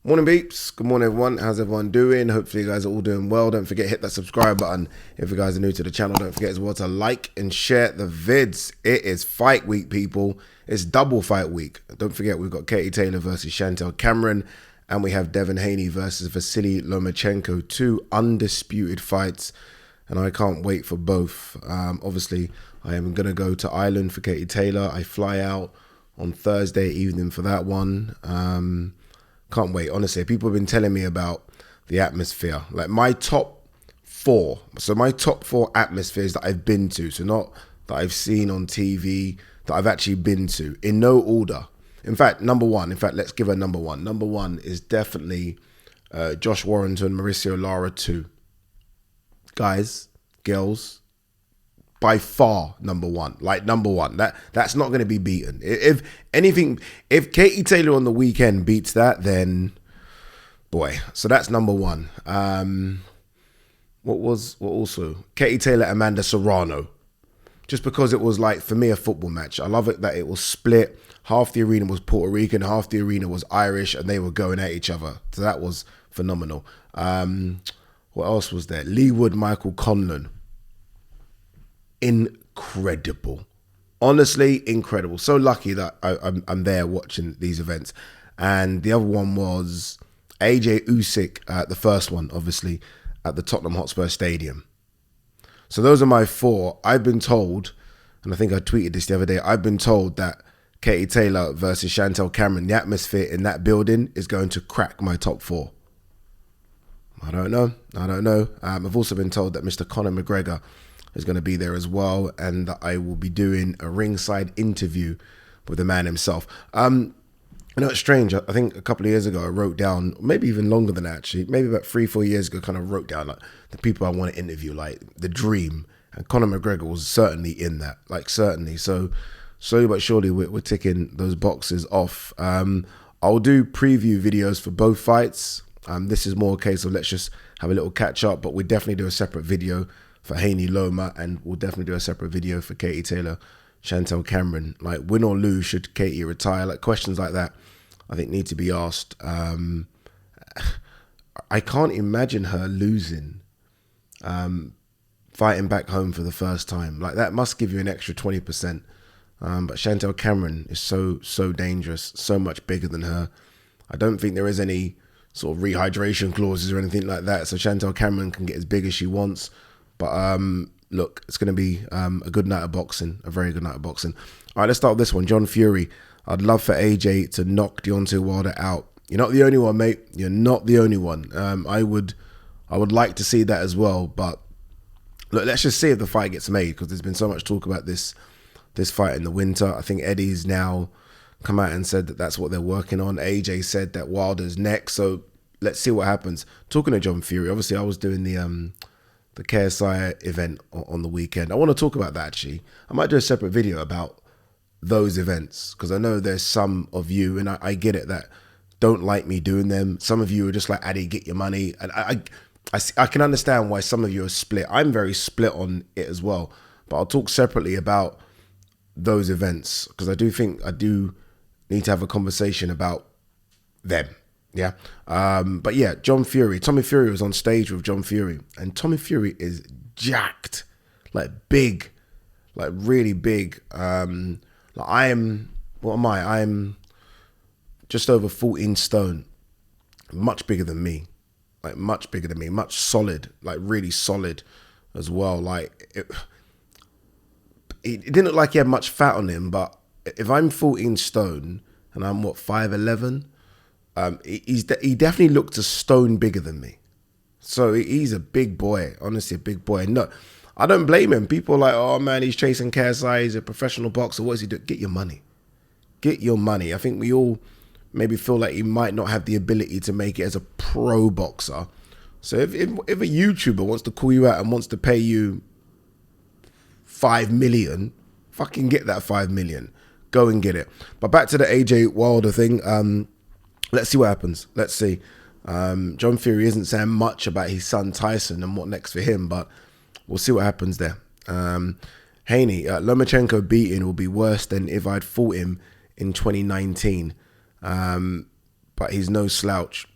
Morning beeps, good morning everyone, how's everyone doing? Hopefully you guys are all doing well. Don't forget hit that subscribe button if you guys are new to the channel. Don't forget as well to like and share the vids. It is fight week, people. It's double fight week. Don't forget we've got Katie Taylor versus Chantel Cameron, and we have Devin Haney versus Vasily Lomachenko. Two undisputed fights, and I can't wait for both. Obviously I am going to go to Ireland for Katie Taylor. I fly out on Thursday evening for that one. Can't wait, honestly. People have been telling me about the atmosphere. Like my top four. So my top four atmospheres that I've been to. So not that I've seen on TV, that I've actually been to. In no order. In fact, number one. In fact, let's give her number one. Number one is definitely Josh Warrington, Mauricio Lara 2. Guys, girls, by far number one. Like number one. That's not going to be beaten. If anything, if Katie Taylor on the weekend beats that, then boy. So that's number one. What also? Katie Taylor, Amanda Serrano. Just because it was like, for me, a football match. I love it that it was split. Half the arena was Puerto Rican, half the arena was Irish, and they were going at each other. So that was phenomenal. What else was there? Lee Wood, Michael Conlon. Incredible. Honestly, incredible. So lucky that I'm there watching these events. And the other one was AJ Usyk, the first one, obviously, at the Tottenham Hotspur Stadium. So those are my four. I've been told, and I think I tweeted this the other day, I've been told that Katie Taylor versus Chantel Cameron, the atmosphere in that building is going to crack my top four. I don't know. I've also been told that Mr. Conor McGregor is going to be there as well, and that I will be doing a ringside interview with the man himself. You know, it's strange. I think a couple of years ago I wrote down, maybe even longer than that actually, maybe about 3-4 years ago, kind of wrote down like the people I want to interview, like the dream, and Conor McGregor was certainly in that, like certainly. So slowly but surely we're ticking those boxes off. I'll do preview videos for both fights. This is more a case of let's just have a little catch up, but we definitely do a separate video for Haney Loma, and we'll definitely do a separate video for Katie Taylor, Chantel Cameron. Like, win or lose, should Katie retire? Like, questions like that I think need to be asked. I can't imagine her losing, fighting back home for the first time. Like, that must give you an extra 20%. But Chantel Cameron is so dangerous, so much bigger than her. I don't think there is any sort of rehydration clauses or anything like that, so Chantel Cameron can get as big as she wants. But look, it's going to be a good night of boxing, a very good night of boxing. All right, let's start with this one. John Fury. I'd love for AJ to knock Deontay Wilder out. You're not the only one, mate. You're not the only one. I would like to see that as well. But look, let's just see if the fight gets made, because there's been so much talk about this fight in the winter. I think Eddie's now come out and said that that's what they're working on. AJ said that Wilder's next. So let's see what happens. Talking to John Fury, obviously I was doing the KSI event on the weekend. I want to talk about that actually. I might do a separate video about those events, because I know there's some of you, and I get it, that don't like me doing them. Some of you are just like, Addy, get your money. And I can understand why some of you are split. I'm very split on it as well. But I'll talk separately about those events, because I do think I do need to have a conversation about them. Yeah. But yeah, John Fury. Tommy Fury was on stage with John Fury, and Tommy Fury is jacked, like big, like really big. Like I am, what am I? I'm just over 14 stone, much bigger than me, like much bigger than me, much solid, like really solid as well. Like it didn't look like he had much fat on him, but if I'm 14 stone and I'm what, 5'11", he definitely looked a stone bigger than me. So he's a big boy, honestly, a big boy. No, I don't blame him. People are like, oh man, he's chasing KSI, he's a professional boxer. What does he do? Get your money. Get your money. I think we all maybe feel like he might not have the ability to make it as a pro boxer. So if a YouTuber wants to call you out and wants to pay you 5 million, fucking get that 5 million. Go and get it. But back to the AJ Wilder thing. Let's see what happens. Let's see. John Fury isn't saying much about his son Tyson and what next for him, but we'll see what happens there. Haney, Lomachenko beating will be worse than if I'd fought him in 2019. But he's no slouch.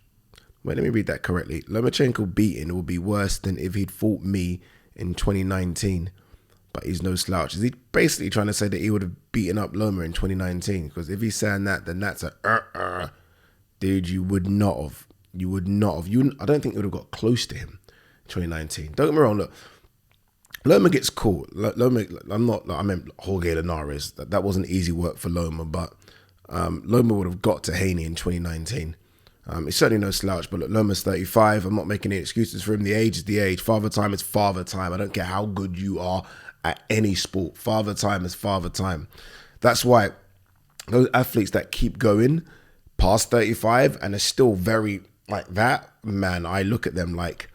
Wait, let me read that correctly. Lomachenko beating will be worse than if he'd fought me in 2019. But he's no slouch. Is he basically trying to say that he would have beaten up Loma in 2019? Because if he's saying that, then that's dude, you would not have. You would not have. I don't think you would have got close to him in 2019. Don't get me wrong, look. Loma gets caught. Loma, I meant Jorge Linares. That wasn't easy work for Loma, but Loma would have got to Haney in 2019. He's certainly no slouch, but look, Loma's 35. I'm not making any excuses for him. The age is the age. Father time is father time. I don't care how good you are at any sport. Father time is father time. That's why those athletes that keep going past 35 and are still very like that, man, I look at them like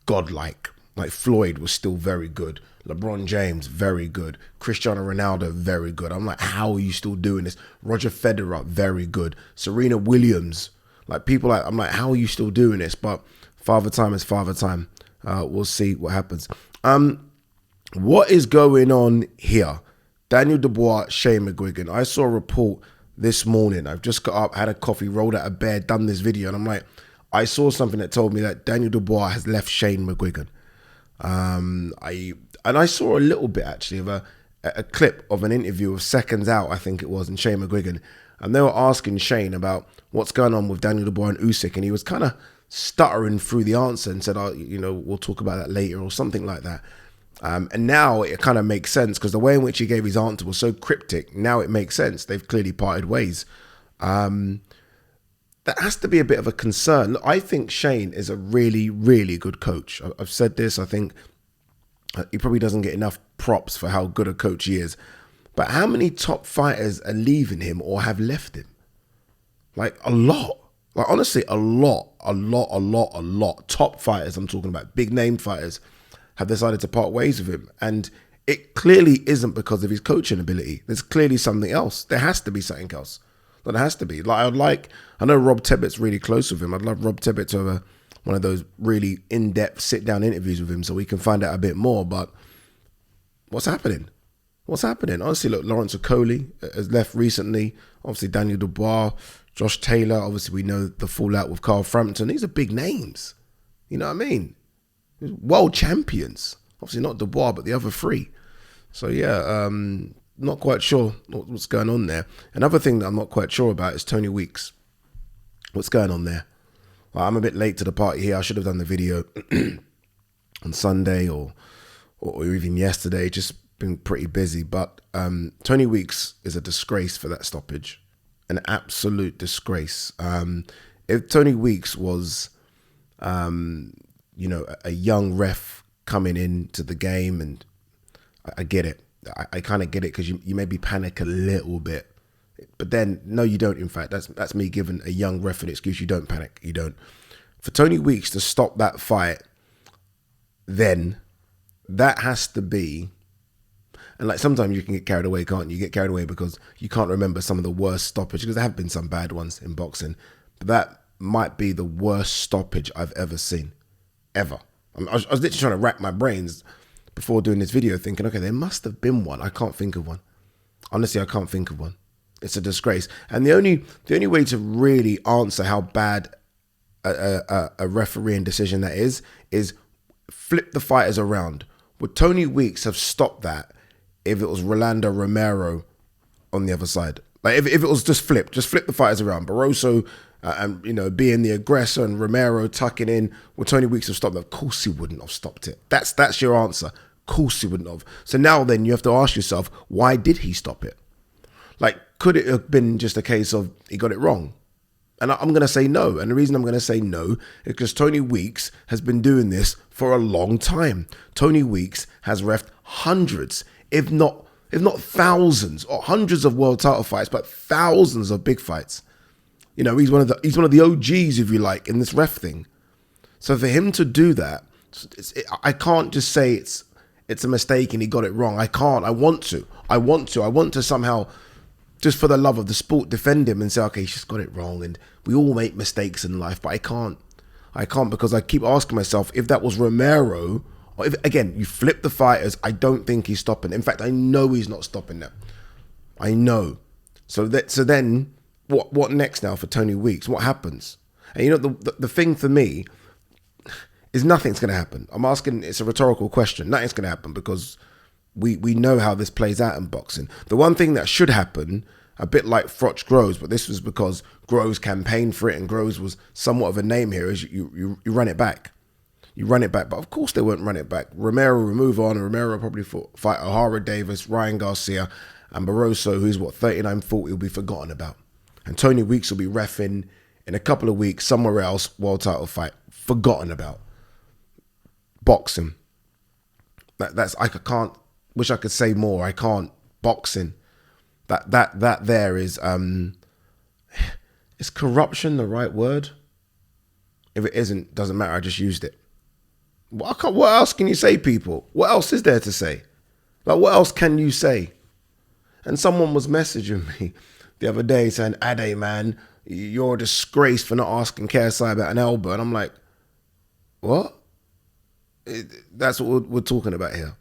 godlike. Like Floyd was still very good. LeBron James, very good. Cristiano Ronaldo, very good. I'm like, how are you still doing this? Roger Federer, very good. Serena Williams, like people like, I'm like, how are you still doing this? But father time is father time. We'll see what happens. What is going on here? Daniel Dubois, Shane McGuigan. I saw a report this morning. I've just got up, had a coffee, rolled out of bed, done this video, and I'm like, I saw something that told me that Daniel Dubois has left Shane McGuigan. I saw a little bit actually of a clip of an interview of seconds out, I think it was, in Shane McGuigan, and they were asking Shane about what's going on with Daniel Dubois and Usyk, and he was kind of stuttering through the answer and said, we'll talk about that later or something like that. And now it kind of makes sense because the way in which he gave his answer was so cryptic. Now it makes sense. They've clearly parted ways. That has to be a bit of a concern. Look, I think Shane is a really, really good coach. I've said this. I think he probably doesn't get enough props for how good a coach he is. But how many top fighters are leaving him or have left him? Like a lot. Like honestly, a lot. Top fighters I'm talking about, big name fighters, have decided to part ways with him. And it clearly isn't because of his coaching ability. There's clearly something else. There has to be something else. There has to be. I know Rob Tebbett's really close with him. I'd love Rob Tebbett to have one of those really in-depth sit-down interviews with him so we can find out a bit more. But what's happening? Honestly, look, Lawrence Okoli has left recently. Obviously, Daniel Dubois, Josh Taylor. Obviously, we know the fallout with Carl Frampton. These are big names. You know what I mean? World champions. Obviously, not Dubois, but the other three. So, yeah, not quite sure what's going on there. Another thing that I'm not quite sure about is Tony Weeks. What's going on there? Well, I'm a bit late to the party here. I should have done the video on Sunday or even yesterday. Just been pretty busy. But Tony Weeks is a disgrace for that stoppage. An absolute disgrace. If Tony Weeks was, a young ref coming into the game, and I get it. I kind of get it because you maybe panic a little bit. But then, no, you don't. In fact, that's me giving a young ref an excuse. You don't panic. You don't. For Tony Weeks to stop that fight, then that has to be, and like sometimes you can get carried away, can't you? You get carried away because you can't remember some of the worst stoppages, because there have been some bad ones in boxing. But that might be the worst stoppage I've ever seen. Ever. I was literally trying to rack my brains before doing this video thinking, okay, there must have been one. I can't think of one. Honestly, I can't think of one. It's a disgrace. And the only way to really answer how bad a refereeing decision that is flip the fighters around. Would Tony Weeks have stopped that if it was Rolando Romero on the other side? Like if it was just flip the fighters around. Barroso and being the aggressor and Romero tucking in, would Tony Weeks have stopped that? Of course he wouldn't have stopped it. That's your answer. Of course he wouldn't have. So now then you have to ask yourself, why did he stop it? Like, could it have been just a case of he got it wrong? And I'm going to say no. And the reason I'm going to say no is because Tony Weeks has been doing this for a long time. Tony Weeks has reffed hundreds, if not thousands, or hundreds of world title fights, but thousands of big fights. He's one of the OGs, if you like, in this ref thing. So for him to do that, I can't just say it's a mistake and he got it wrong. I can't. I want to somehow, just for the love of the sport, defend him and say, okay, he's just got it wrong, and we all make mistakes in life. But I can't because I keep asking myself, if that was Romero, or if, again, you flip the fighters, I don't think he's stopping. In fact, I know he's not stopping that. I know. So then, what next now for Tony Weeks? What happens? And you know, the thing for me is nothing's going to happen. I'm asking, it's a rhetorical question. Nothing's going to happen because we know how this plays out in boxing. The one thing that should happen, a bit like Froch Groves, but this was because Groves campaigned for it and Groves was somewhat of a name here, is you run it back. You run it back, but of course they won't run it back. Romero will move on, and Romero will probably fight O'Hara Davis, Ryan Garcia, and Barroso, who's 39, 40, will be forgotten about. And Tony Weeks will be reffing in a couple of weeks somewhere else, world title fight, forgotten about. Boxing. That's I can't. Wish I could say more. I can't. Boxing. That there is. Is corruption the right word? If it isn't, doesn't matter. I just used it. What else can you say, people? What else is there to say? Like, what else can you say? And someone was messaging me the other day saying, Ade, man, you're a disgrace for not asking KSI about an elbow. And I'm like, what? That's what we're talking about here.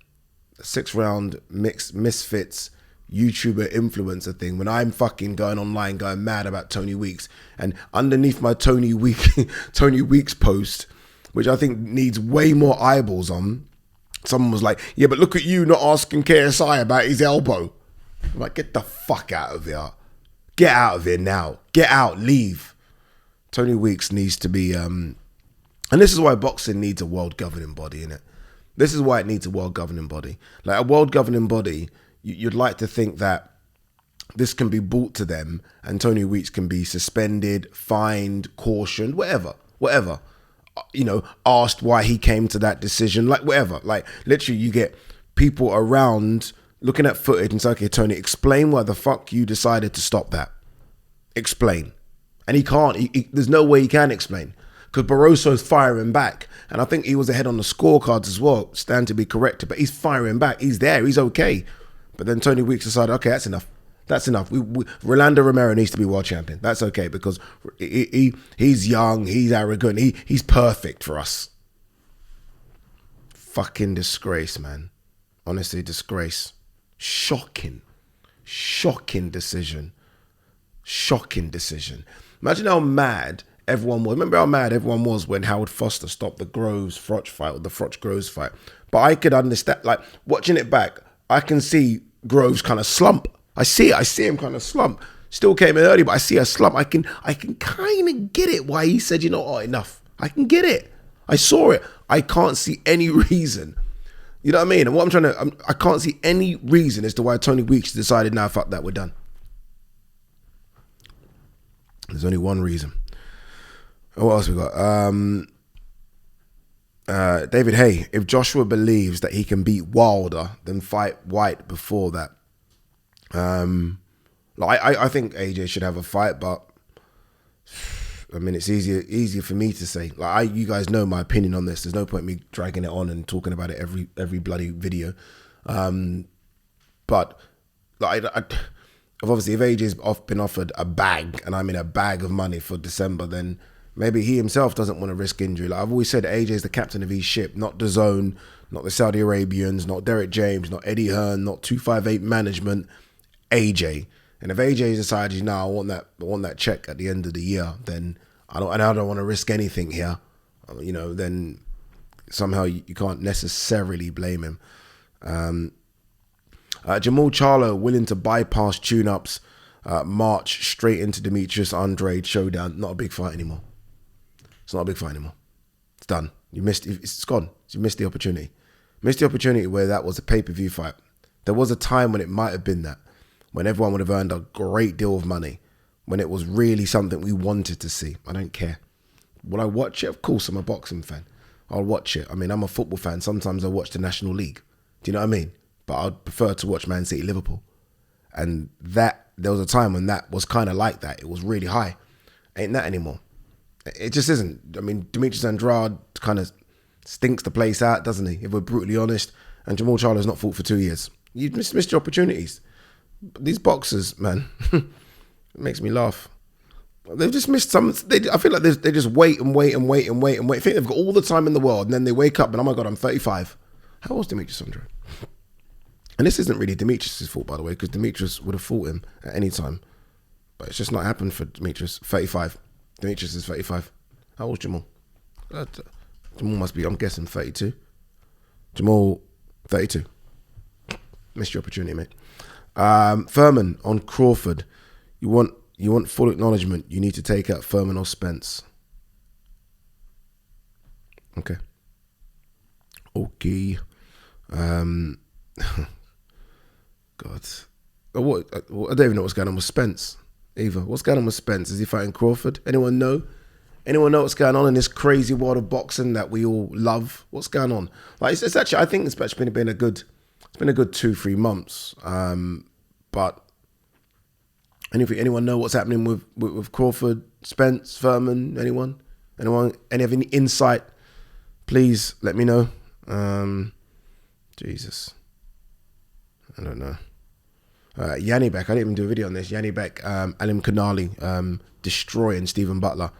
A 6-round mixed misfits YouTuber influencer thing when I'm fucking going online going mad about Tony Weeks, and underneath my Tony Weeks post, which I think needs way more eyeballs on, someone was like, yeah, but look at you not asking KSI about his elbow. I'm like, get the fuck out of here. Get out of here now. Get out, leave. Tony Weeks needs to be and this is why boxing needs a world governing body, innit? This is why it needs a world governing body. Like, a world governing body, you'd like to think that this can be brought to them and Tony Weeks can be suspended, fined, cautioned, whatever. You know, asked why he came to that decision, like whatever. Like, literally, you get people around looking at footage and say, okay, Tony, explain why the fuck you decided to stop that. Explain. And he can't. There's no way he can explain. Because Barroso's firing back. And I think he was ahead on the scorecards as well. Stand to be corrected. But he's firing back. He's there. He's okay. But then Tony Weeks decided, okay, that's enough. That's enough. Rolando Romero needs to be world champion. That's okay because he's young. He's arrogant. He's perfect for us. Fucking disgrace, man. Honestly, disgrace. Shocking decision. Imagine how mad everyone was. Remember how mad everyone was when Howard Foster stopped the Groves-Froch fight, or the Froch-Groves fight. But I could understand, like, watching it back, I can see Groves kind of slump. I see him kind of slump. Still came in early, but I see a slump. I can kind of get it why he said, you know what, enough. I can get it. I saw it. I can't see any reason. You know what I mean? And what I can't see any reason as to why Tony Weeks decided, nah, fuck that, we're done. There's only one reason. What else we got? David Hay, if Joshua believes that he can beat Wilder, then fight White before that. I think AJ should have a fight, but I mean, it's easier for me to say. Like, you guys know my opinion on this. There's no point in me dragging it on and talking about it every bloody video. But like, obviously, if AJ's been offered a bag, and I mean a bag of money for December, then maybe he himself doesn't want to risk injury. Like, I've always said, AJ is the captain of his ship, not DAZN, not the Saudi Arabians, not Derek James, not Eddie Hearn, not 258 management. AJ. And if AJ decides, I want that check at the end of the year, then I don't want to risk anything here. Then somehow you can't necessarily blame him. Jamal Charlo willing to bypass tune-ups, march straight into Demetrius Andrade showdown. Not a big fight anymore. It's not a big fight anymore. It's done. It's gone. You missed the opportunity. Missed the opportunity where that was a pay-per-view fight. There was a time when it might have been that, when everyone would have earned a great deal of money, when it was really something we wanted to see. I don't care. Will I watch it? Of course, I'm a boxing fan. I'll watch it. I mean, I'm a football fan. Sometimes I watch the National League. Do you know what I mean? But I'd prefer to watch Man City Liverpool. And there was a time when that was kind of like that. It was really high. Ain't that anymore. It just isn't. I mean, Demetrius Andrade kind of stinks the place out, doesn't he? If we're brutally honest. And Jamal Charlo's not fought for 2 years. You've missed your opportunities. These boxers, man, it makes me laugh. They've just missed some. I feel like they just wait and wait. I think they've got all the time in the world, and then they wake up and, oh my God, I'm 35. How old's Demetrius Andrade? And this isn't really Demetrius' fault, by the way, because Demetrius would have fought him at any time. But it's just not happened for Demetrius. 35. Demetrius is 35. How old's Jamal? Jamal must be, I'm guessing, 32. Jamal, 32. Missed your opportunity, mate. Furman on Crawford. You want full acknowledgement. You need to take out Furman or Spence. Okay. God. What? I don't even know what's going on with Spence either. What's going on with Spence? Is he fighting Crawford? Anyone know? Anyone know what's going on in this crazy world of boxing that we all love? What's going on? Like it's actually, I think it's actually been a good 2-3 months. But anyone know what's happening with Crawford, Spence, Furman? Anyone? Any have any insight? Please let me know. Jesus, I don't know. Yanni Beck, I didn't even do a video on this. Yanni Beck, Alim Kanali, destroying Stephen Butler.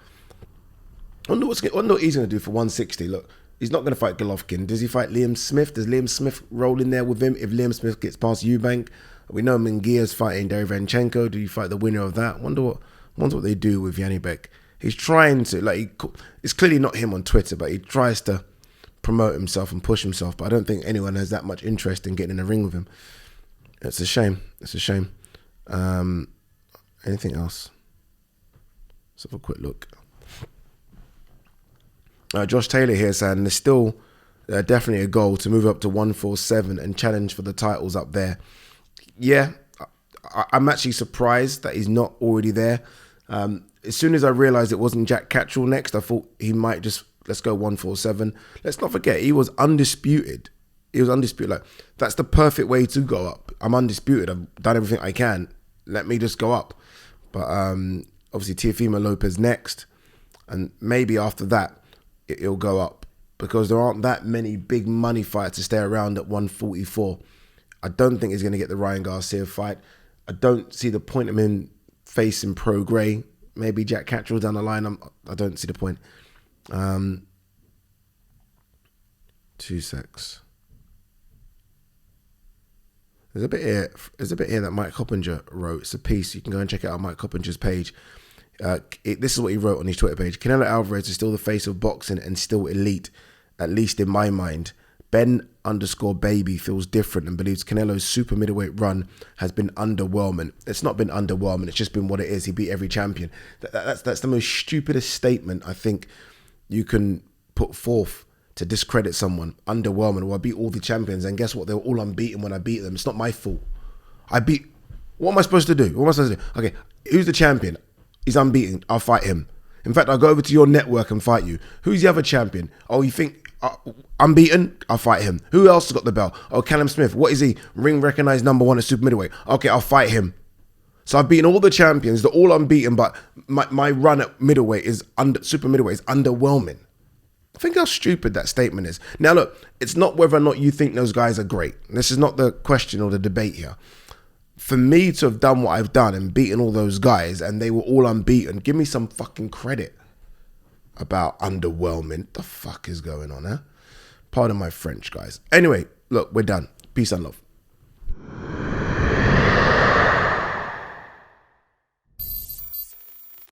I wonder what he's going to do for 160. Look, he's not going to fight Golovkin. Does he fight Liam Smith? Does Liam Smith roll in there with him? If Liam Smith gets past Eubank, we know Munguia's fighting Derevyanchenko. Do you fight the winner of that? Wonder what they do with Yanni Beck. He's trying to, it's clearly not him on Twitter, but he tries to promote himself and push himself. But I don't think anyone has that much interest in getting in a ring with him. It's a shame. Anything else? Let's have a quick look. Josh Taylor here saying there's still definitely a goal to move up to 147 and challenge for the titles up there. Yeah, I'm actually surprised that he's not already there. As soon as I realised it wasn't Jack Catchall next, I thought he might just, let's go 147. Let's not forget, he was undisputed. Like, that's the perfect way to go up. I'm undisputed. I've done everything I can. Let me just go up. But obviously Teofimo Lopez next. And maybe after that, it'll go up. Because there aren't that many big money fights to stay around at 144. I don't think he's going to get the Ryan Garcia fight. I don't see the point of him facing Pro Gray. Maybe Jack Catchall down the line. I don't see the point. 2 secs. There's a bit here that Mike Coppinger wrote. It's a piece. You can go and check it out on Mike Coppinger's page. This is what he wrote on his Twitter page. Canelo Alvarez is still the face of boxing and still elite, at least in my mind. Ben_baby feels different and believes Canelo's super middleweight run has been underwhelming. It's not been underwhelming. It's just been what it is. He beat every champion. That's the most stupidest statement I think you can put forth to discredit someone. Underwhelming. Well, I beat all the champions, and guess what? They were all unbeaten when I beat them. It's not my fault. What am I supposed to do? Okay, who's the champion? He's unbeaten. I'll fight him. In fact, I'll go over to your network and fight you. Who's the other champion? Oh, you think unbeaten? I'll fight him. Who else has got the belt? Oh, Callum Smith. What is he? Ring recognized #1 at super middleweight. Okay, I'll fight him. So I've beaten all the champions. They're all unbeaten, but my run at middleweight super middleweight is underwhelming. Think how stupid that statement is. Now look, it's not whether or not you think those guys are great. This is not the question or the debate here. For me to have done what I've done and beaten all those guys and they were all unbeaten, give me some fucking credit about underwhelming. The fuck is going on, huh? Pardon my French, guys. Anyway, look, we're done. Peace and love.